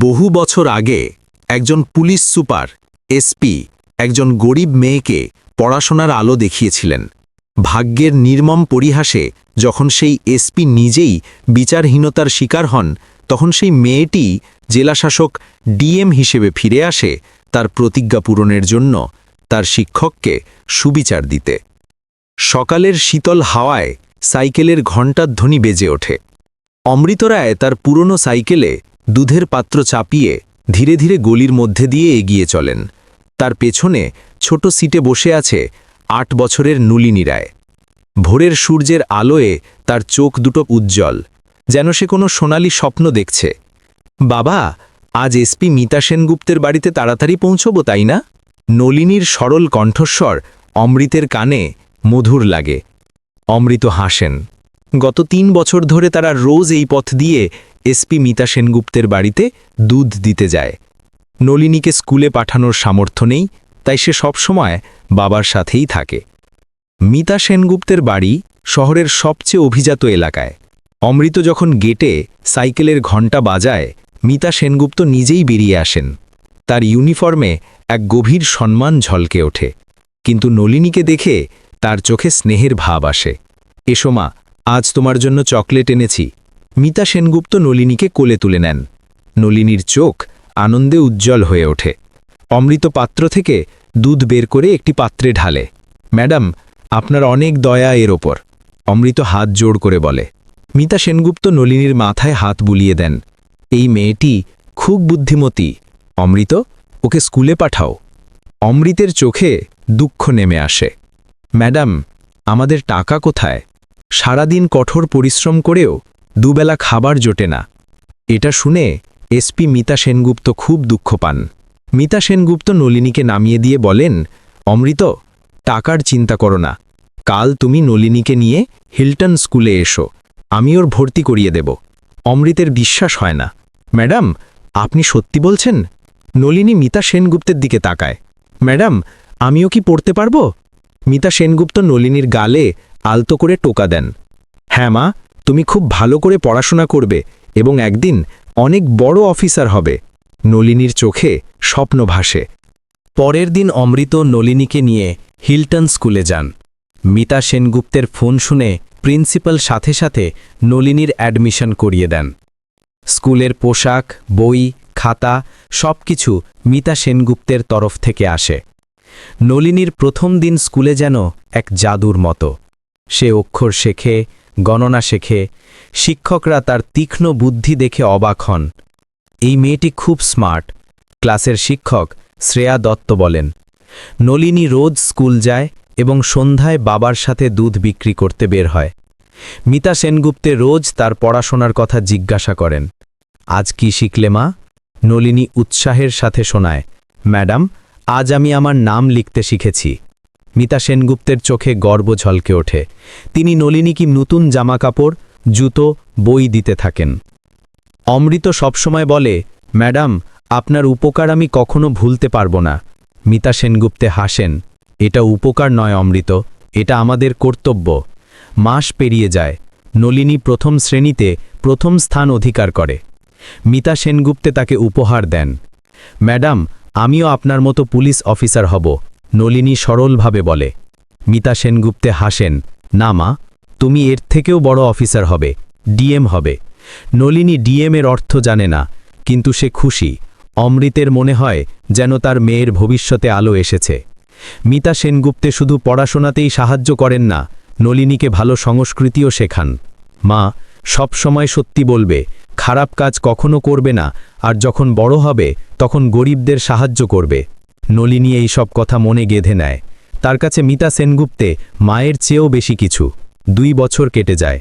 বহু বছর আগে একজন পুলিশ সুপার এসপি একজন গরিব মেয়েকে পড়াশোনার আলো দেখিয়েছিলেন। ভাগ্যের নির্মম পরিহাসে যখন সেই এসপি নিজেই বিচারহীনতার শিকার হন, তখন সেই মেয়েটি জেলাশাসক ডিএম হিসেবে ফিরে আসে তার প্রতিজ্ঞা পূরণের জন্য, তার শিক্ষককে সুবিচার দিতে। সকালের শীতল হাওয়ায় সাইকেলের ঘণ্টার ধ্বনি বেজে ওঠে। অমৃত রায় তার পুরনো সাইকেলে দুধের পাত্র চাপিয়ে ধীরে ধীরে গলির মধ্যে দিয়ে এগিয়ে চলেন। তার পেছনে ছোট সিটে বসে আছে ৮ বছরের নলিনী রায়। ভোরের সূর্যের আলোয় তার চোখ দুটো উজ্জ্বল, যেন সে কোনো সোনালি স্বপ্ন দেখছে। বাবা, আজ এসপি মিতা সেনগুপ্তের বাড়িতে তাড়াতাড়ি পৌঁছব, তাই না? নলিনীর সরল কণ্ঠস্বর অমৃতের কানে মধুর লাগে। অমৃত হাসেন। গত ৩ বছর ধরে তারা রোজ এই পথ দিয়ে এসপি মিতা সেনগুপ্তের বাড়িতে দুধ দিতে যায়। নলিনীকে স্কুলে পাঠানোর সামর্থ্য নেই, তাই সে সবসময় বাবার সাথেই থাকে। মিতা সেনগুপ্তের বাড়ি শহরের সবচেয়ে অভিজাত এলাকায়। অমৃত যখন গেটে সাইকেলের ঘণ্টা বাজায়, মিতা সেনগুপ্ত নিজেই বেরিয়ে আসেন। তার ইউনিফর্মে এক গভীর সম্মান ঝলকে ওঠে, কিন্তু নলিনীকে দেখে তার চোখে স্নেহের ভাব আসে। এসো মা, আজ তোমার জন্য চকলেট এনেছি। মিতা সেনগুপ্ত নলিনীকে কোলে তুলে নেন। নলিনীর চোখ আনন্দে উজ্জ্বল হয়ে ওঠে। অমৃত পাত্র থেকে দুধ বের করে একটি পাত্রে ঢালে। ম্যাডাম, আপনার অনেক দয়া এর ওপর। অমৃত হাত জোড় করে বলে। মিতা সেনগুপ্ত নলিনীর মাথায় হাত বুলিয়ে দেন। এই মেয়েটি খুব বুদ্ধিমতী। অমৃত, ওকে স্কুলে পাঠাও। অমৃতের চোখে দুঃখ নেমে আসে। ম্যাডাম, আমাদের টাকা কোথায়? সারাদিন কঠোর পরিশ্রম করেও দুবেলা খাবার জোটে না। এটা শুনে এসপি মিতা সেনগুপ্ত খুব দুঃখ পান। মিতা সেনগুপ্ত নলিনীকে নামিয়ে দিয়ে বলেন, অমৃত, টাকার চিন্তা করো না। কাল তুমি নলিনীকে নিয়ে হিল্টন স্কুলে এসো, আমি ওর ভর্তি করিয়ে দেব। অমৃতের বিশ্বাস হয় না। ম্যাডাম, আপনি সত্যি বলছেন? নলিনী মিতা সেনগুপ্তের দিকে তাকায়। ম্যাডাম, আমিও কি পড়তে পারবো? মিতা সেনগুপ্ত নলিনীর গালে আলতো করে টোকা দেন। হ্যাঁ মা, তুমি খুব ভালো করে পড়াশোনা করবে এবং একদিন অনেক বড় অফিসার হবে। নলিনীর চোখে স্বপ্ন ভাসে। পরের দিন অমৃত নলিনীকে নিয়ে হিল্টন স্কুলে যান। মিতা সেনগুপ্তের ফোন শুনে প্রিন্সিপাল সাথে সাথে নলিনীর অ্যাডমিশন করিয়ে দেন। স্কুলের পোশাক, বই, খাতা সবকিছু মিতা সেনগুপ্তের তরফ থেকে আসে। নলিনীর প্রথম দিন স্কুলে যেন এক জাদুর মতো। সে অক্ষর শেখে, গণনা শেখে। শিক্ষকরা তার তীক্ষ্ণ বুদ্ধি দেখে অবাক হন। এই মেয়েটি খুব স্মার্ট, ক্লাসের শিক্ষক শ্রেয়া দত্ত বলেন। নলিনী রোজ স্কুল যায় এবং সন্ধ্যায় বাবার সাথে দুধ বিক্রি করতে বের হয়। মিতা সেনগুপ্তে রোজ তার পড়াশোনার কথা জিজ্ঞাসা করেন। আজ কি শিখলে মা? নলিনী উৎসাহের সাথে শোনায়, ম্যাডাম, আজ আমি আমার নাম লিখতে শিখেছি। মিতা সেনগুপ্তের চোখে গর্ব ঝলকে ওঠে। তিনি নলিনীকে নতুন জামাকাপড়, জুতো, বই দিতে থাকেন। অমৃত সবসময় বলে, ম্যাডাম, আপনার উপকার আমি কখনো ভুলতে পারব না। মিতা সেনগুপ্তে হাসেন। এটা উপকার নয় অমৃত, এটা আমাদের কর্তব্য। মাস পেরিয়ে যায়। নলিনী প্রথম শ্রেণীতে প্রথম স্থান অধিকার করে। মিতা সেনগুপ্তে তাকে উপহার দেন। ম্যাডাম, আমিও আপনার মতো পুলিশ অফিসার হব, নলিনী সরলভাবে বলে। মিতা সেনগুপ্তে হাসেন। না মা, তুমি এর থেকেও বড় অফিসার হবে, ডিএম হবে। নলিনী ডিএম এর অর্থ জানে না, কিন্তু সে খুশি। অমৃতের মনে হয় যেন তার মেয়ের ভবিষ্যতে আলো এসেছে। মিতা সেনগুপ্তে শুধু পড়াশোনাতেই সাহায্য করেন না, নলিনীকে ভালো সংস্কৃতিও শেখান। মা, সব সময় সত্যি বলবে, খারাপ কাজ কখনো করবে না, আর যখন বড় হবে তখন গরিবদের সাহায্য করবে। নলিনী এই সব কথা মনে গেঁথে নেয়। তার কাছে মিতা সেনগুপ্তে মায়ের চেয়েও বেশি কিছু। 2 বছর কেটে যায়।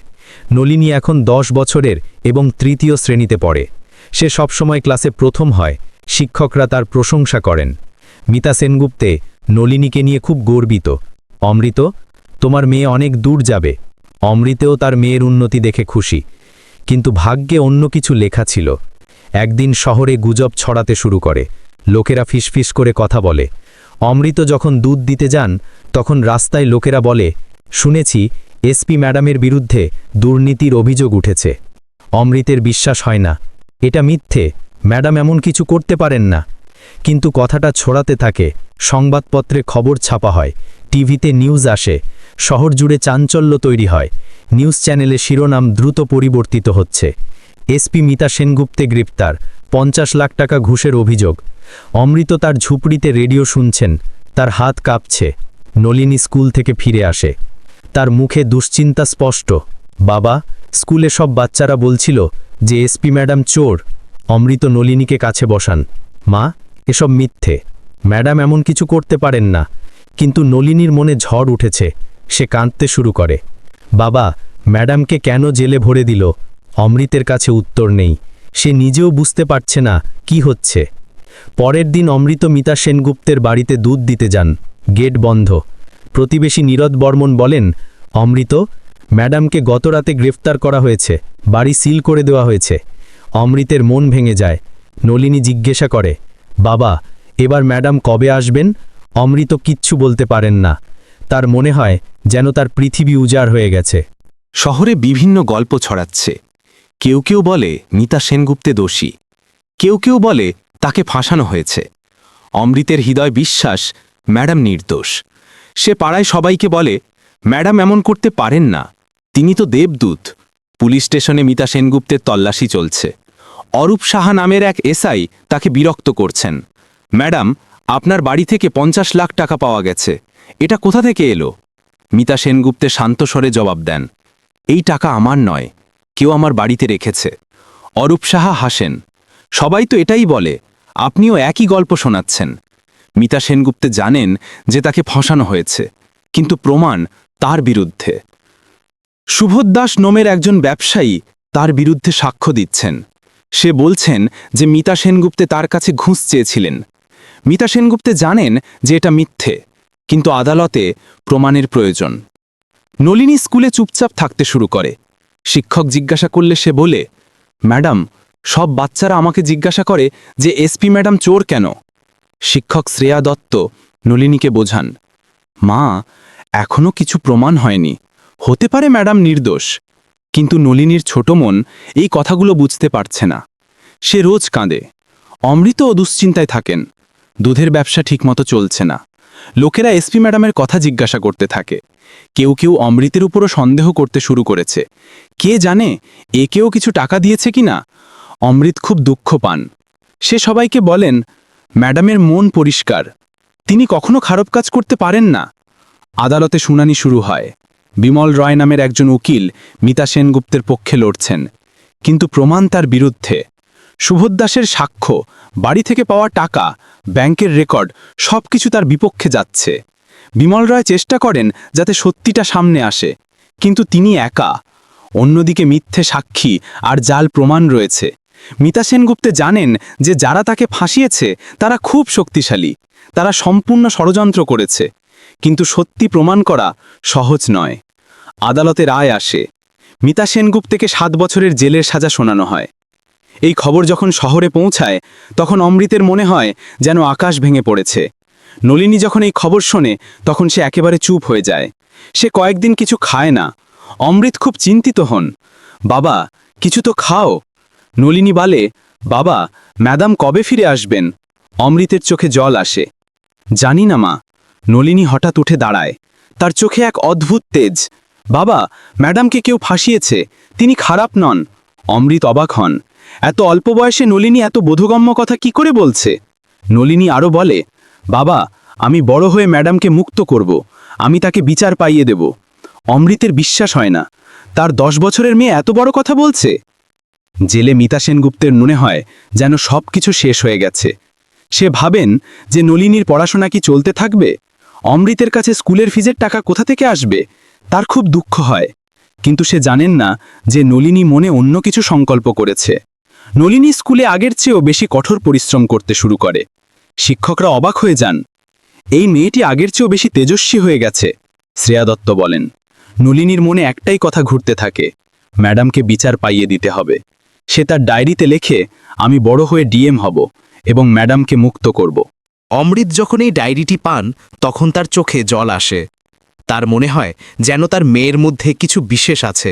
নলিনী এখন 10 বছরের এবং 3য় শ্রেণীতে পড়ে। সে সবসময় ক্লাসে প্রথম হয়। শিক্ষকরা তার প্রশংসা করেন। মিতা সেনগুপ্তে নলিনীকে নিয়ে খুব গর্বিত। অমৃত, তোমার মেয়ে অনেক দূর যাবে। অমৃতেও তার মেয়ের উন্নতি দেখে খুশি। কিন্তু ভাগ্যে অন্য কিছু লেখা ছিল। একদিন শহরে গুজব ছড়াতে শুরু করে। লোকেরা ফিসফিস করে কথা বলে। অমৃত যখন দুধ দিতে যান, তখন রাস্তায় লোকেরা বলে, শুনেছি এসপি ম্যাডামের বিরুদ্ধে দুর্নীতির অভিযোগ উঠেছে। অমৃতের বিশ্বাস হয় না। এটা মিথ্যে, ম্যাডাম এমন কিছু করতে পারেন না। কিন্তু কথাটা ছড়াতে থাকে, সংবাদপত্রে খবর ছাপা হয়, টিভিতে নিউজ আসে, শহর জুড়ে চাঞ্চল্য তৈরি হয়। নিউজ চ্যানেলে শিরোনাম দ্রুত পরিবর্তিত হচ্ছে। এসপি মিতা সেনগুপ্তে গ্রেপ্তার, 50 লাখ টাকা ঘুষের অভিযোগ। অমৃত তার ঝুপড়িতে রেডিও শুনছেন, তার হাত কাঁপছে। নলিনী স্কুল থেকে ফিরে আসে, তার মুখে দুশ্চিন্তা স্পষ্ট। বাবা, স্কুলে সব বাচ্চারা বলছিল যে এসপি ম্যাডাম চোর। অমৃত নলিনীকে কাছে বসান। মা, এসব মিথ্যে, ম্যাডাম এমন কিছু করতে পারেন না। কিন্তু নলিনীর মনে ঝড় উঠেছে, সে কাঁদতে শুরু করে। বাবা, ম্যাডামকে কেন জেলে ভরে দিল? অমৃতের কাছে উত্তর নেই, সে নিজেও বুঝতে পারছে না কি হচ্ছে। পরের দিন অমৃত মিতা সেনগুপ্তের বাড়িতে দুধ দিতে যান, গেট বন্ধ। প্রতিবেশী নীরদ বর্মন বলেন, অমৃত, ম্যাডামকে গতরাতে গ্রেফতার করা হয়েছে, বাড়ি সিল করে দেওয়া হয়েছে। অমৃতের মন ভেঙে যায়। নলিনী জিজ্ঞাসা করে, বাবা, এবার ম্যাডাম কবে আসবেন? অমৃত কিচ্ছু বলতে পারেন না। তার মনে হয় যেন তার পৃথিবী উজাড় হয়ে গেছে। শহরে বিভিন্ন গল্প ছড়াচ্ছে। কেউ কেউ বলে মিতা সেনগুপ্তে দোষী, কেউ কেউ বলে তাকে ফাঁসানো হয়েছে। অমৃতের হৃদয় বিশ্বাস ম্যাডাম নির্দোষ। সে পাড়ায় সবাইকে বলে, ম্যাডাম এমন করতে পারেন না, তিনি তো দেবদূত। পুলিশ স্টেশনে মিতা সেনগুপ্তের তল্লাশি চলছে। অরূপ সাহা নামের এক এসআই তাকে বিরক্ত করছেন। ম্যাডাম, আপনার বাড়ি থেকে 50 লাখ টাকা পাওয়া গেছে, এটা কোথা থেকে এলো? মিতা সেনগুপ্তে শান্ত স্বরে জবাব দেন, এই টাকা আমার নয়, কেউ আমার বাড়িতে রেখেছে। অরূপ সাহা হাসেন, সবাই তো এটাই বলে, আপনিও একই গল্প শোনাচ্ছেন। মিতা সেনগুপ্তে জানেন যে তাকে ফাঁসানো হয়েছে, কিন্তু প্রমাণ তার বিরুদ্ধে। সুবোধ দাস নামের একজন ব্যবসায়ী তার বিরুদ্ধে সাক্ষ্য দিচ্ছেন। সে বলছেন যে মিতা সেনগুপ্তে তার কাছে ঘুষ চেয়েছিলেন। মিতা সেনগুপ্তে জানেন যে এটা মিথ্যে, কিন্তু আদালতে প্রমাণের প্রয়োজন। নলিনী স্কুলে চুপচাপ থাকতে শুরু করে। শিক্ষক জিজ্ঞাসা করলে সে বলে, ম্যাডাম, সব বাচ্চারা আমাকে জিজ্ঞাসা করে যে এসপি ম্যাডাম চোর কেন? শিক্ষক শ্রেয়া দত্ত নলিনীকে বোঝান, মা, এখনো কিছু প্রমাণ হয়নি, হতে পারে ম্যাডাম নির্দোষ। কিন্তু নলিনীর ছোট মন এই কথাগুলো বুঝতে পারছে না। সে রোজ কাঁদে। অমৃতও দুশ্চিন্তায় থাকেন। দুধের ব্যবসা ঠিকমতো চলছে না। লোকেরা এসপি ম্যাডামের কথা জিজ্ঞাসা করতে থাকে। কেউ কেউ অমৃতের উপরও সন্দেহ করতে শুরু করেছে। কে জানে একেও কিছু টাকা দিয়েছে কিনা? অমৃত খুব দুঃখ পান। সে সবাইকে বলেন, ম্যাডামের মন পরিষ্কার, তিনি কখনো খারাপ কাজ করতে পারেন না। আদালতে শুনানি শুরু হয়। বিমল রয় নামের একজন উকিল মিতা সেনগুপ্তের পক্ষে লড়ছেন, কিন্তু প্রমাণ তার বিরুদ্ধে। সুবোধ দাসের সাক্ষ্য, বাড়ি থেকে পাওয়া টাকা, ব্যাংকের রেকর্ড, সবকিছু তার বিপক্ষে যাচ্ছে। বিমল রায় চেষ্টা করেন যাতে সত্যিটা সামনে আসে, কিন্তু তিনি একা। অন্যদিকে মিথ্যে সাক্ষী আর জাল প্রমাণ রয়েছে। মিতা সেনগুপ্তে জানেন যে যারা তাকে ফাঁসিয়েছে তারা খুব শক্তিশালী, তারা সম্পূর্ণ ষড়যন্ত্র করেছে। কিন্তু সত্যি প্রমাণ করা সহজ নয়। আদালতে রায় আসে। মিতা সেনগুপ্তেকে 7 বছরের জেলের সাজা শোনানো হয়। এই খবর যখন শহরে পৌঁছায় তখন অমৃতের মনে হয় যেন আকাশ ভেঙে পড়েছে। নলিনী যখন এই খবর শোনে তখন সে একেবারে চুপ হয়ে যায়। সে কয়েকদিন কিছু খায় না। অমৃত খুব চিন্তিত হন। বাবা, কিছু তো খাও। নলিনী বলে, বাবা, ম্যাডাম কবে ফিরে আসবেন? অমৃতের চোখে জল আসে। জানি না মা। নলিনী হঠাৎ উঠে দাঁড়ায়। তার চোখে এক অদ্ভুত তেজ। বাবা, ম্যাডামকে কেউ ফাঁসিয়েছে, তিনি খারাপ নন। অমৃত অবাক হন। এত অল্প বয়সে নলিনী এত বোধগম্য কথা কি করে বলছে? নলিনী আরও বলে, বাবা, আমি বড় হয়ে ম্যাডামকে মুক্ত করব, আমি তাকে বিচার পাইয়ে দেব। অমৃতের বিশ্বাস হয় না, তার 10 বছরের মেয়ে এত বড় কথা বলছে। জেলে মিতা সেনগুপ্তের মনে হয় যেন সব কিছু শেষ হয়ে গেছে। সে ভাবেন যে নলিনীর পড়াশোনা কি চলতে থাকবে? অমৃতের কাছে স্কুলের ফিজের টাকা কোথা থেকে আসবে? তার খুব দুঃখ হয়। কিন্তু সে জানেন না যে নলিনী মনে অন্য কিছু সংকল্প করেছে। নলিনী স্কুলে আগের চেয়েও বেশি কঠোর পরিশ্রম করতে শুরু করে। শিক্ষকরা অবাক হয়ে যান। এই মেয়েটি আগের চেয়েও বেশি তেজস্বী হয়ে গেছে, শ্রেয়া দত্ত বলেন। নলিনীর মনে একটাই কথা ঘুরতে থাকে, ম্যাডামকে বিচার পাইয়ে দিতে হবে। সে তার ডায়েরিতে লেখে, আমি বড় হয়ে ডিএম হব এবং ম্যাডামকে মুক্ত করব। অমৃত যখন এই ডায়েরিটি পান তখন তার চোখে জল আসে। তার মনে হয় যেন তার মেয়ের মধ্যে কিছু বিশেষ আছে।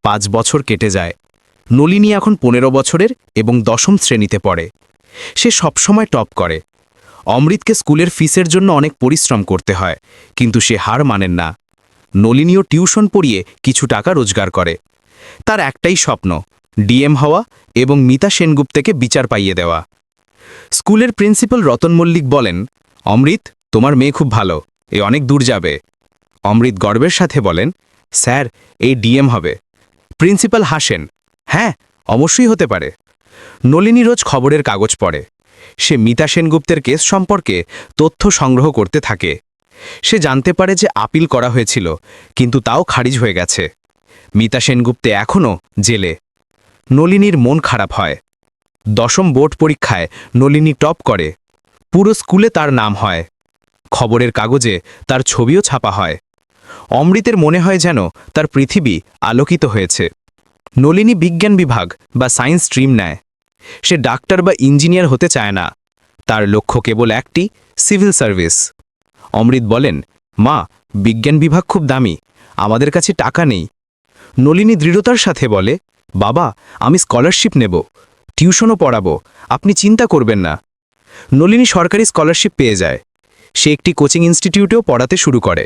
5 বছর কেটে যায়। নলিনী এখন ১৫ বছরের এবং ১০ম শ্রেণীতে পড়ে। সে সবসময় টপ করে। অমৃতকে স্কুলের ফিসের জন্য অনেক পরিশ্রম করতে হয়, কিন্তু সে হার মানেন না। নলিনীও টিউশন পড়িয়ে কিছু টাকা রোজগার করে। তার একটাই স্বপ্ন, ডিএম হওয়া এবং মিতা সেনগুপ্তকে বিচার পাইয়ে দেওয়া। স্কুলের প্রিন্সিপাল রতন মল্লিক বলেন, অমৃত, তোমার মেয়ে খুব ভালো, এ অনেক দূর যাবে। অমৃত গর্বের সাথে বলেন, স্যার, এই ডিএম হবে। প্রিন্সিপাল হাসেন, হ্যাঁ, অবশ্যই হতে পারে। নলিনী রোজ খবরের কাগজ পড়ে। সে মিতা সেনগুপ্তের কেস সম্পর্কে তথ্য সংগ্রহ করতে থাকে। সে জানতে পারে যে আপিল করা হয়েছিল, কিন্তু তাও খারিজ হয়ে গেছে। মিতা সেনগুপ্তে এখনও জেলে। নলিনীর মন খারাপ হয়। ১০ম বোর্ড পরীক্ষায় নলিনী টপ করে। পুরো স্কুলে তার নাম হয়। খবরের কাগজে তার ছবিও ছাপা হয়। অমৃতের মনে হয় যেন তার পৃথিবী আলোকিত হয়েছে। নলিনী বিজ্ঞান বিভাগ বা সায়েন্স স্ট্রিম নেয়। সে ডাক্তার বা ইঞ্জিনিয়ার হতে চায় না। তার লক্ষ্য কেবল একটি, সিভিল সার্ভিস। অমৃত বলেন, মা, বিজ্ঞান বিভাগ খুব দামি, আমাদের কাছে টাকা নেই। নলিনী দৃঢ়তার সাথে বলে, বাবা, আমি স্কলারশিপ নেব, টিউশনও পড়াবো, আপনি চিন্তা করবেন না। নলিনী সরকারি স্কলারশিপ পেয়ে যায়। সে একটি কোচিং ইনস্টিটিউটেও পড়াতে শুরু করে।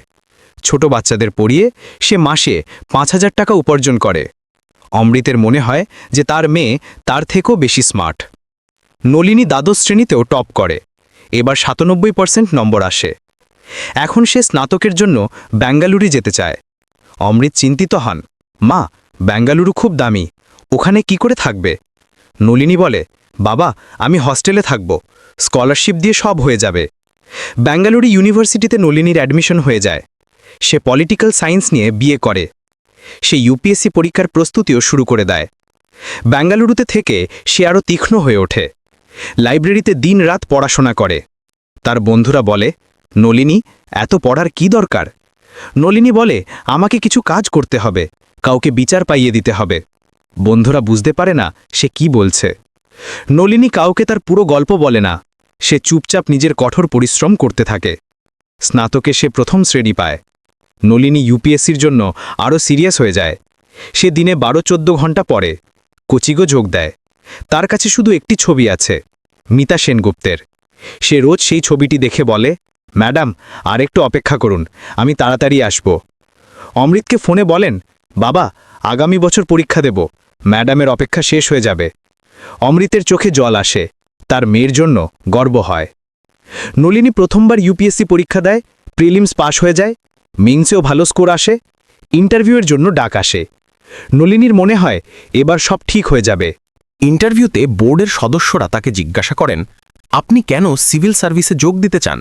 ছোট বাচ্চাদের পড়িয়ে সে মাসে ৫,০০০ টাকা উপার্জন করে। অমৃতের মনে হয় যে তার মেয়ে তার থেকেও বেশি স্মার্ট। নলিনী দ্বাদশ শ্রেণীতেও টপ করে। এবার ৯৭% নম্বর আসে। এখন সে স্নাতকের জন্য বেঙ্গালুরু যেতে চায়। অমৃত চিন্তিত হন, মা, বেঙ্গালুরু খুব দামি, ওখানে কি করে থাকবে? নলিনী বলে, বাবা, আমি হস্টেলে থাকব, স্কলারশিপ দিয়ে সব হয়ে যাবে। বেঙ্গালুরু ইউনিভার্সিটিতে নলিনীর অ্যাডমিশন হয়ে যায়। সে পলিটিক্যাল সায়েন্স নিয়ে বিএ করে। সে ইউপিএসসি পরীক্ষার প্রস্তুতিও শুরু করে দেয়। বেঙ্গালুরুতে থেকে সে আরও তীক্ষ্ণ হয়ে ওঠে। লাইব্রেরিতে দিনরাত পড়াশোনা করে। তার বন্ধুরা বলে, নলিনী, এত পড়ার কি দরকার? নলিনী বলে, আমাকে কিছু কাজ করতে হবে, কাউকে বিচার পাইয়ে দিতে হবে। বন্ধুরা বুঝতে পারে না সে কি বলছে। নলিনী কাউকে তার পুরো গল্প বলে না। সে চুপচাপ নিজের কঠোর পরিশ্রম করতে থাকে। স্নাতকে সে ১ম শ্রেণী পায়। নলিনী ইউপিএসসির জন্য আরও সিরিয়াস হয়ে যায়। সে দিনে ১২-১৪ ঘন্টা পড়ে, কোচিংও যোগ দেয়। তার কাছে শুধু একটি ছবি আছে, মিতা সেনগুপ্তের। সে রোজ সেই ছবিটি দেখে বলে, ম্যাডাম, আর একটু অপেক্ষা করুন, আমি তাড়াতাড়ি আসব। অমৃতকে ফোনে বলেন, বাবা, আগামী বছর পরীক্ষা দেব, ম্যাডামের অপেক্ষা শেষ হয়ে যাবে। অমৃতের চোখে জল আসে। তার মেয়ের জন্য গর্ব হয়। নলিনী প্রথমবার ইউপিএসসি পরীক্ষা দেয়, প্রিলিমস পাশ হয়ে যায়, মেইনসেও ভালো স্কোর আসে, ইন্টারভিউয়ের জন্য ডাক আসে। নলিনীর মনে হয় এবার সব ঠিক হয়ে যাবে। ইন্টারভিউতে বোর্ডের সদস্যরা তাকে জিজ্ঞাসা করেন, আপনি কেন সিভিল সার্ভিসে যোগ দিতে চান?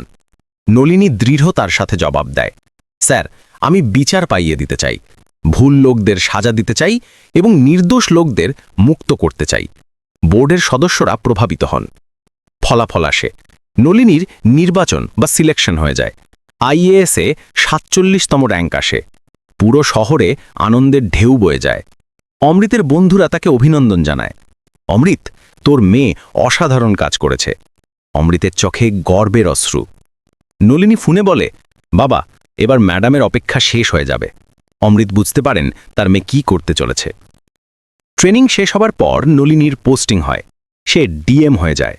নলিনী দৃঢ়তার সাথে জবাব দেয়, স্যার, আমি বিচার পাইয়ে দিতে চাই, ভুল লোকদের সাজা দিতে চাই এবং নির্দোষ লোকদের মুক্ত করতে চাই। বোর্ডের সদস্যরা প্রভাবিত হন। ফলাফল আসে। নলিনীর নির্বাচন বা সিলেকশন হয়ে যায়। আইএএসে ৪৭তম র্যাঙ্ক আসে। পুরো শহরে আনন্দের ঢেউ বয়ে যায়। অমৃতের বন্ধুরা তাকে অভিনন্দন জানায়। অমৃত, তোর মেয়ে অসাধারণ কাজ করেছে। অমৃতের চোখে গর্বের অশ্রু। নলিনী ফোনে বলে, বাবা, এবার ম্যাডামের অপেক্ষা শেষ হয়ে যাবে। অমৃত বুঝতে পারেন তার মেয়ে কী করতে চলেছে। ট্রেনিং শেষ হবার পর নলিনীর পোস্টিং হয়। সে ডিএম হয়ে যায়।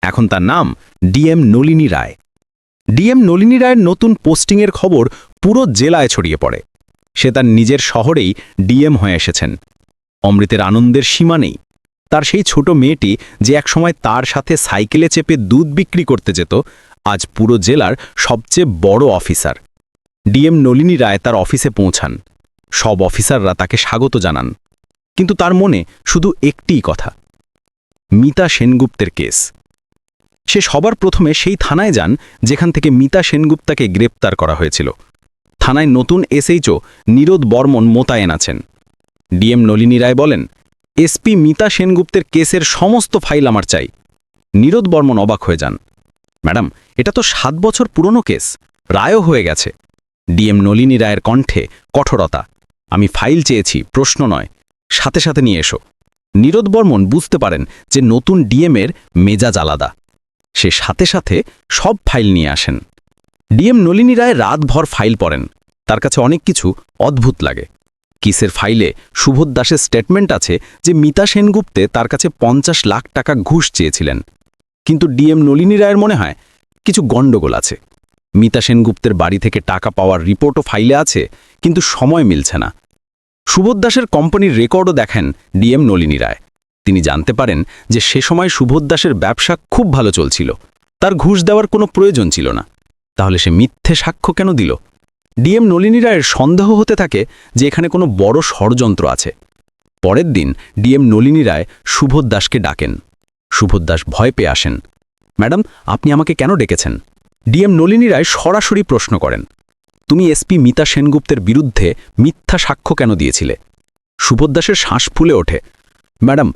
এখন তার নাম ডিএম নলিনী রায়। ডিএম নলিনী রায়ের নতুন পোস্টিংয়ের খবর পুরো জেলায় ছড়িয়ে পড়ে। সে তার নিজের শহরেই ডিএম হয়ে এসেছেন। অমৃতের আনন্দের সীমা নেই। তার সেই ছোট মেয়েটি যে একসময় তার সাথে সাইকেলে চেপে দুধ বিক্রি করতে যেত, আজ পুরো জেলার সবচেয়ে বড় অফিসার। ডিএম নলিনী রায় তার অফিসে পৌঁছান। সব অফিসাররা তাকে স্বাগত জানান। কিন্তু তার মনে শুধু একটিই কথা, মিতা সেনগুপ্তের কেস। সে সবার প্রথমে সেই থানায় যান যেখান থেকে মিতা সেনগুপ্তাকে গ্রেপ্তার করা হয়েছিল। থানায় নতুন এসএইচও নীরদ বর্মন মোতায়েন আছেন। ডিএম নলিনী রায় বলেন, এসপি মিতা সেনগুপ্তের কেসের সমস্ত ফাইল আমার চাই। নীরদ বর্মন অবাক হয়ে যান, ম্যাডাম, এটা তো ৭ বছর পুরনো কেস, রায়ও হয়ে গেছে। ডিএম নলিনী রায়ের কণ্ঠে কঠোরতা, আমি ফাইল চেয়েছি, প্রশ্ন নয়, সাথে সাথে নিয়ে এসো। নীরদ বর্মন বুঝতে পারেন যে নতুন ডিএমের মেজাজ আলাদা। সে সাথে সাথে সব ফাইল নিয়ে আসেন। ডিএম নলিনী রায় রাতভর ফাইল পড়েন। তার কাছে অনেক কিছু অদ্ভুত লাগে। কিসের ফাইলে সুবোধ দাসের স্টেটমেন্ট আছে যে মিতা সেনগুপ্তে তার কাছে 50 লাখ টাকা ঘুষ চেয়েছিলেন। কিন্তু ডিএম নলিনী রায়ের মনে হয় কিছু গণ্ডগোল আছে। মিতা সেনগুপ্তের বাড়ি থেকে টাকা পাওয়ার রিপোর্টও ফাইলে আছে, কিন্তু সময় মিলছে না। সুবোধ দাসের কোম্পানির রেকর্ডও দেখেন ডিএম নলিনী রায়। তিনি জানতে পারেন যে সে সময় সুবোধ দাসের ব্যবসা খুব ভালো চলছিল, তার ঘুষ দেওয়ার কোনো প্রয়োজন ছিল না। তাহলে সে মিথ্যে সাক্ষ্য কেন দিল? ডিএম নলিনী রায়ের সন্দেহ হতে থাকে যে এখানে কোনো বড় ষড়যন্ত্র আছে। পরের দিন ডিএম নলিনী রায় সুবোধ দাসকে ডাকেন। সুবোধ দাস ভয় পেয়ে আসেন। ম্যাডাম, আপনি আমাকে কেন ডেকেছেন? ডিএম নলিনী রায় সরাসরি প্রশ্ন করেন, তুমি এসপি মিতা সেনগুপ্তের বিরুদ্ধে মিথ্যা সাক্ষ্য কেন দিয়েছিলে? সুবোধ দাসের শ্বাস ফুলে ওঠে। ম্যাডাম,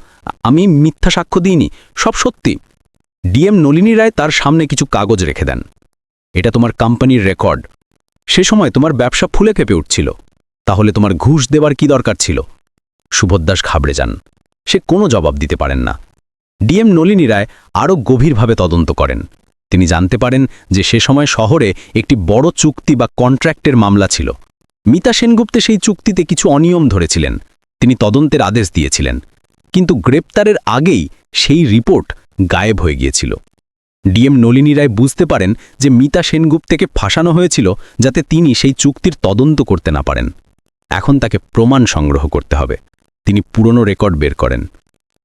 আমি মিথ্যা সাক্ষ্য দিইনি, সব সত্যি। ডিএম নলিনী রায় তার সামনে কিছু কাগজ রেখে দেন। এটা তোমার কোম্পানির রেকর্ড। সে সময় তোমার ব্যবসা ফুলে ফেপে উঠছিল, তাহলে তোমার ঘুষ দেওয়ার কি দরকার ছিল? সুবোধ দাস ঘাবড়ে যান। সে কোনো জবাব দিতে পারেন না। ডিএম নলিনী রায় আরও গভীরভাবে তদন্ত করেন। তিনি জানতে পারেন যে সে সময় শহরে একটি বড় চুক্তি বা কন্ট্রাক্টের মামলা ছিল। মিতা সেনগুপ্তে সেই চুক্তিতে কিছু অনিয়ম ধরেছিলেন। তিনি তদন্তের আদেশ দিয়েছিলেন, কিন্তু গ্রেপ্তারের আগেই সেই রিপোর্ট গায়েব হয়ে গিয়েছিল। ডিএম নলিনী রায় বুঝতে পারেন যে মিতা সেনগুপ্তকে ফাঁসানো হয়েছিল যাতে তিনি সেই চুক্তির তদন্ত করতে না পারেন। এখন তাকে প্রমাণ সংগ্রহ করতে হবে। তিনি পুরনো রেকর্ড বের করেন।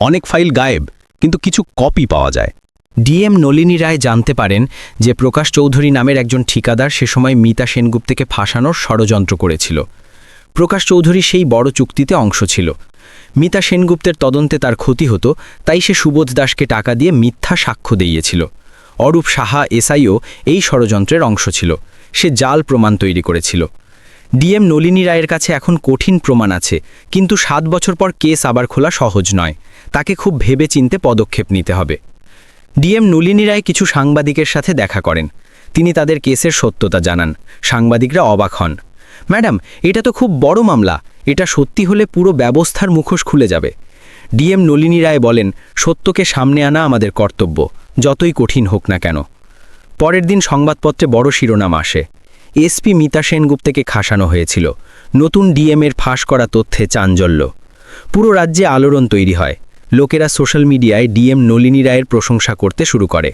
অনেক ফাইল গায়েব, কিন্তু কিছু কপি পাওয়া যায়। ডিএম নলিনী রায় জানতে পারেন যে প্রকাশ চৌধুরী নামের একজন ঠিকাদার সে সময় মিতা সেনগুপ্তকে ফাঁসানোর ষড়যন্ত্র করেছিল। প্রকাশ চৌধুরী সেই বড় চুক্তিতে অংশ ছিল। মিতা সেনগুপ্তের তদন্তে তার ক্ষতি হতো, তাই সে সুবোধ দাসকে টাকা দিয়ে মিথ্যা সাক্ষ্য দিয়েছিল। অরূপ সাহা এসআইও এই ষড়যন্ত্রের অংশ ছিল। সে জাল প্রমাণ তৈরি করেছিল। ডিএম নলিনী রায়ের কাছে এখন কঠিন প্রমাণ আছে, কিন্তু 7 বছর পর কেস আবার খোলা সহজ নয়। তাকে খুব ভেবেচিন্তে পদক্ষেপ নিতে হবে। ডিএম নলিনী রায় কিছু সাংবাদিকের সাথে দেখা করেন। তিনি তাদের কেসের সত্যতা জানান। সাংবাদিকরা অবাক হন। ম্যাডাম, এটা তো খুব বড় মামলা, এটা সত্যি হলে পুরো ব্যবস্থার মুখোশ খুলে যাবে। ডিএম নলিনী রায় বলেন, সত্যকে সামনে আনা আমাদের কর্তব্য, যতই কঠিন হোক না কেন। পরের দিন সংবাদপত্রে বড় শিরোনাম আসে, এসপি মিতা সেনগুপ্তকে খাসানো হয়েছিল, নতুন ডিএমের ফাঁস করা তথ্যে চাঞ্চল্য। পুরো রাজ্যে আলোড়ন তৈরি হয়। লোকেরা সোশ্যাল মিডিয়ায় ডিএম নলিনী রায়ের প্রশংসা করতে শুরু করে।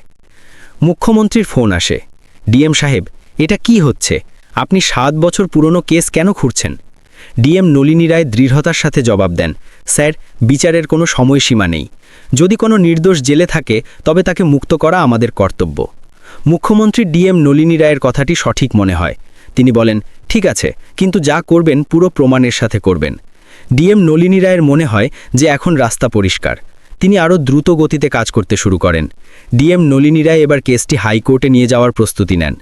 মুখ্যমন্ত্রীর ফোন আসে। ডিএম সাহেব, এটা কি হচ্ছে? আপনি 7 বছর পুরনো কেস কেন খুঁড়ছেন? ডিএম নলিনী রায় দৃঢ়তার সাথে জবাব দেন, স্যার, বিচারের কোনো সময়সীমা নেই। যদি কোনো নির্দোষ জেলে থাকে তবে তাকে মুক্ত করা আমাদের কর্তব্য। মুখ্যমন্ত্রী ডিএম নলিনী রায়ের কথাটি সঠিক মনে হয়। তিনি বলেন, ঠিক আছে, কিন্তু যা করবেন পুরো প্রমাণের সাথে করবেন। ডিএম নলিনী রায়ের মনে হয় যে এখন রাস্তা পরিষ্কার। তিনি আরও দ্রুত গতিতে কাজ করতে শুরু করেন। ডিএম নলিনী রায় এবার কেসটি হাইকোর্টে নিয়ে যাওয়ার প্রস্তুতি নেন।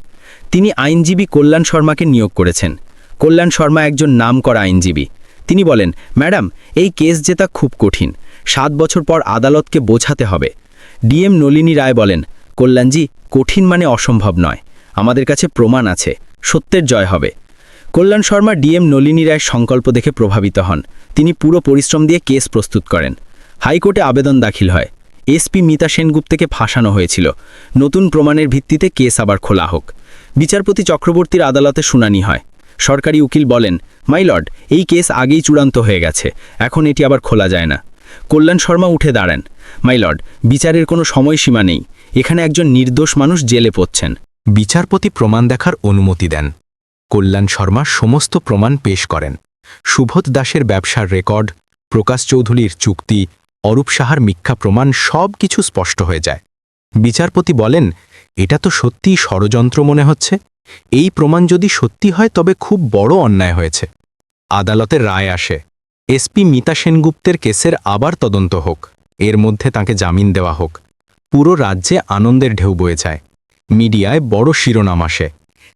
তিনি আইনজীবী কল্যাণ শর্মাকে নিয়োগ করেছেন। কল্যাণ শর্মা একজন নামকরা আইনজীবী। তিনি বলেন, ম্যাডাম, এই কেস জেতা খুব কঠিন। 7 বছর পর আদালতকে বোঝাতে হবে। ডিএম নলিনী রায় বলেন, কল্যাণজি, কঠিন মানে অসম্ভব নয়। আমাদের কাছে প্রমাণ আছে, সত্যের জয় হবে। কল্যাণ শর্মা ডিএম নলিনী রায়ের সংকল্প দেখে প্রভাবিত হন। তিনি পুরো পরিশ্রম দিয়ে কেস প্রস্তুত করেন। হাইকোর্টে আবেদন দাখিল হয়। এসপি মিতা সেনগুপ্তকে ফাঁসানো হয়েছিল, নতুন প্রমাণের ভিত্তিতে কেস আবার খোলা হোক। বিচারপতি চক্রবর্তীর আদালতে শুনানি হয়। সরকারি উকিল বলেন, মাই লর্ড, এই কেস আগেই চূড়ান্ত হয়ে গেছে, এখন এটি আবার খোলা যায় না। কল্যাণ শর্মা উঠে দাঁড়ান, মাই লর্ড, বিচারের কোনো সময়সীমা নেই। এখানে একজন নির্দোষ মানুষ জেলে পড়ছেন। বিচারপতি প্রমাণ দেখার অনুমতি দেন। কল্যাণ শর্মা সমস্ত প্রমাণ পেশ করেন। সুবোধ দাসের ব্যবসার রেকর্ড, প্রকাশ চৌধুরীর চুক্তি, অরূপ সাহার মিথ্যা প্রমাণ সব কিছু স্পষ্ট হয়ে যায়। বিচারপতি বলেন, এটা তো সত্যিই ষড়যন্ত্র মনে হচ্ছে। এই প্রমাণ যদি সত্যি হয় তবে খুব বড় অন্যায় হয়েছে। আদালতের রায় আসে, এসপি মিতা সেনগুপ্তের কেসের আবার তদন্ত হোক, এর মধ্যে তাকে জামিন দেওয়া হোক। পুরো রাজ্যে আনন্দের ঢেউ বয়ে যায়। মিডিয়ায় বড় শিরোনাম আসে,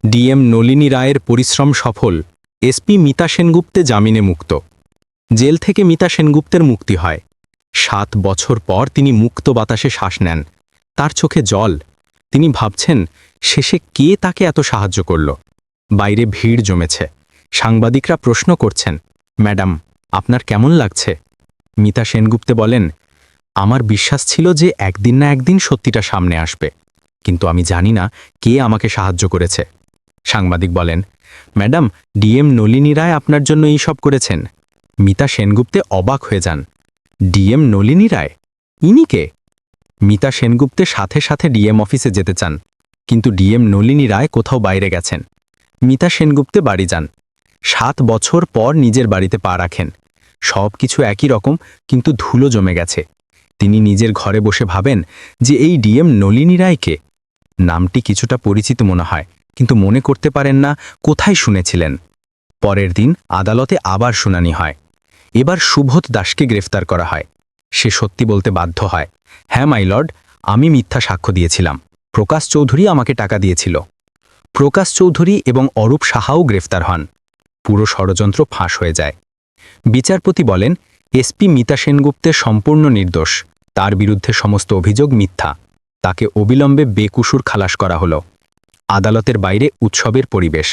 ডিএম নলিনী রায়ের পরিশ্রম সফল, এসপি মিতা সেনগুপ্তে জামিনে মুক্ত। জেল থেকে মিতা সেনগুপ্তের মুক্তি হয়। 7 বছর পর তিনি মুক্ত বাতাসে শ্বাস নেন। তার চোখে জল। তিনি ভাবছেন, শেষে কে তাকে এত সাহায্য করল? বাইরে ভিড় জমেছে। সাংবাদিকরা প্রশ্ন করছেন, ম্যাডাম, আপনার কেমন লাগছে? মিতা সেনগুপ্তে বলেন, আমার বিশ্বাস ছিল যে একদিন না একদিন সত্যিটা সামনে আসবে, কিন্তু আমি জানি না কে আমাকে সাহায্য করেছে। সাংবাদিক বলেন, ম্যাডাম, ডিএম নলিনী রায় আপনার জন্য এই সব করেছেন। মিতা সেনগুপ্তে অবাক হয়ে যান। ডিএম নলিনী রায়, ইনি কে? মিতা সেনগুপ্তে সাথে সাথে ডিএম অফিসে যেতে চান, কিন্তু ডিএম নলিনী রায় কোথাও বাইরে গেছেন। মিতা সেনগুপ্তে বাড়ি যান। 7 বছর পর নিজের বাড়িতে পা রাখেন। সব কিছু একই রকম, কিন্তু ধুলো জমে গেছে। তিনি নিজের ঘরে বসে ভাবেন যে এই ডিএম নলিনী রায়কে। নামটি কিছুটা পরিচিত মনে হয়, কিন্তু মনে করতে পারেন না কোথায় শুনেছিলেন। পরের দিন আদালতে আবার শুনানি হয়। এবার সুবোধ দাসকে গ্রেফতার করা হয়। সে সত্যি বলতে বাধ্য হয়, হ্যাঁ মাই লর্ড, আমি মিথ্যা সাক্ষ্য দিয়েছিলাম। প্রকাশ চৌধুরী আমাকে টাকা দিয়েছিল। প্রকাশ চৌধুরী এবং অরূপ সাহাও গ্রেফতার হন। পুরো ষড়যন্ত্র ফাঁস হয়ে যায়। বিচারপতি বলেন, এসপি মিতা সেনগুপ্তের সম্পূর্ণ নির্দোষ। তার বিরুদ্ধে সমস্ত অভিযোগ মিথ্যা। তাকে অবিলম্বে বেকুসুর খালাস করা হলো। আদালতের বাইরে উৎসবের পরিবেশ।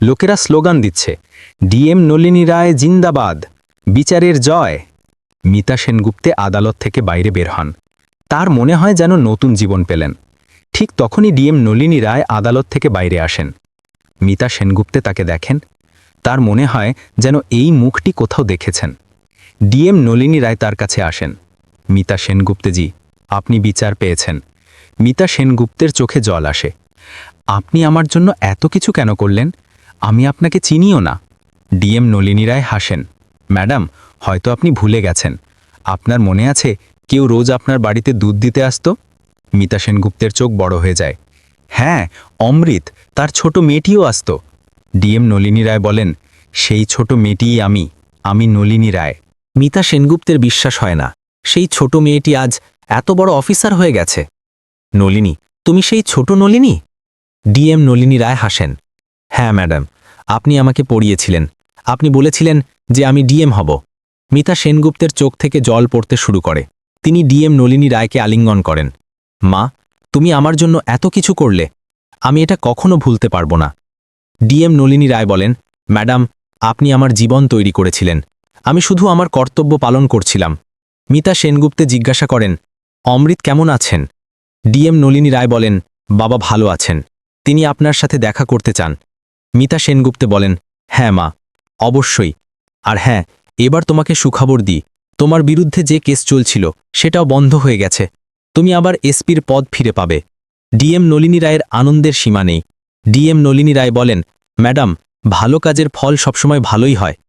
লোকেরা স্লোগান দিচ্ছে, ডিএম নলিনী রায় জিন্দাবাদ, বিচারের জয়। মিতা সেনগুপ্তে আদালত থেকে বাইরে বের হন। তার মনে হয় যেন নতুন জীবন পেলেন। ঠিক তখনই ডিএম নলিনী রায় আদালত থেকে বাইরে আসেন। মিতা সেনগুপ্তে তাকে দেখেন। তার মনে হয় যেন এই মুখটি কোথাও দেখেছেন। ডিএম নলিনী রায় তার কাছে আসেন। মিতা সেনগুপ্তেজি, আপনি বিচার পেয়েছেন। মিতা সেনগুপ্তের চোখে জল আসে। আপনি আমার জন্য এত কিছু কেন করলেন? আমি আপনাকে চিনিও না। ডিএম নলিনী রায় হাসেন। ম্যাডাম, হয়তো আপনি ভুলে গেছেন। আপনার মনে আছে কেউ রোজ আপনার বাড়িতে দুধ দিতে আসতো? মিতা সেনগুপ্তের চোখ বড় হয়ে যায়। হ্যাঁ, অমৃত, তার ছোট মেয়েটিও আসতো। ডিএম নলিনী রায় বলেন, সেই ছোট মেয়েটিই আমি নলিনী রায়। মিতা সেনগুপ্তের বিশ্বাস হয় না সেই ছোট মেয়েটি আজ এত বড় অফিসার হয়ে গেছে। নলিনী, তুমি সেই ছোট নলিনী? ডিএম নলিনী রায় হাসেন। হ্যাঁ ম্যাডাম, আপনি আমাকে পড়িয়েছিলেন। আপনি বলেছিলেন যে আমি ডিএম হব। মিতা সেনগুপ্তের চোখ থেকে জল পড়তে শুরু করে। তিনি ডিএম নলিনী রায়কে আলিঙ্গন করেন। মা, তুমি আমার জন্য এত কিছু করলে, আমি এটা কখনো ভুলতে পারবো না। ডিএম নলিনী রায় বলেন, ম্যাডাম, আপনি আমার জীবন তৈরি করেছিলেন। আমি শুধু আমার কর্তব্য পালন করছিলাম। মিতা সেনগুপ্তে জিজ্ঞাসা করেন, অমৃত কেমন আছেন? ডিএম নলিনী রায় বলেন, বাবা ভালো আছেন। তিনি আপনার সাথে দেখা করতে চান। মিতা সেনগুপ্তে বলেন, হ্যাঁ মা, অবশ্যই। আর হ্যাঁ, এবার তোমাকে সুখবর দিই, তোমার বিরুদ্ধে যে কেস চলছিল সেটাও বন্ধ হয়ে গেছে। তুমি আবার এসপির পদ ফিরে পাবে। ডিএম নলিনী রায়ের আনন্দের সীমা নেই। ডিএম নলিনী রায় বলেন, ম্যাডাম, ভালো কাজের ফল সবসময় ভালোই হয়।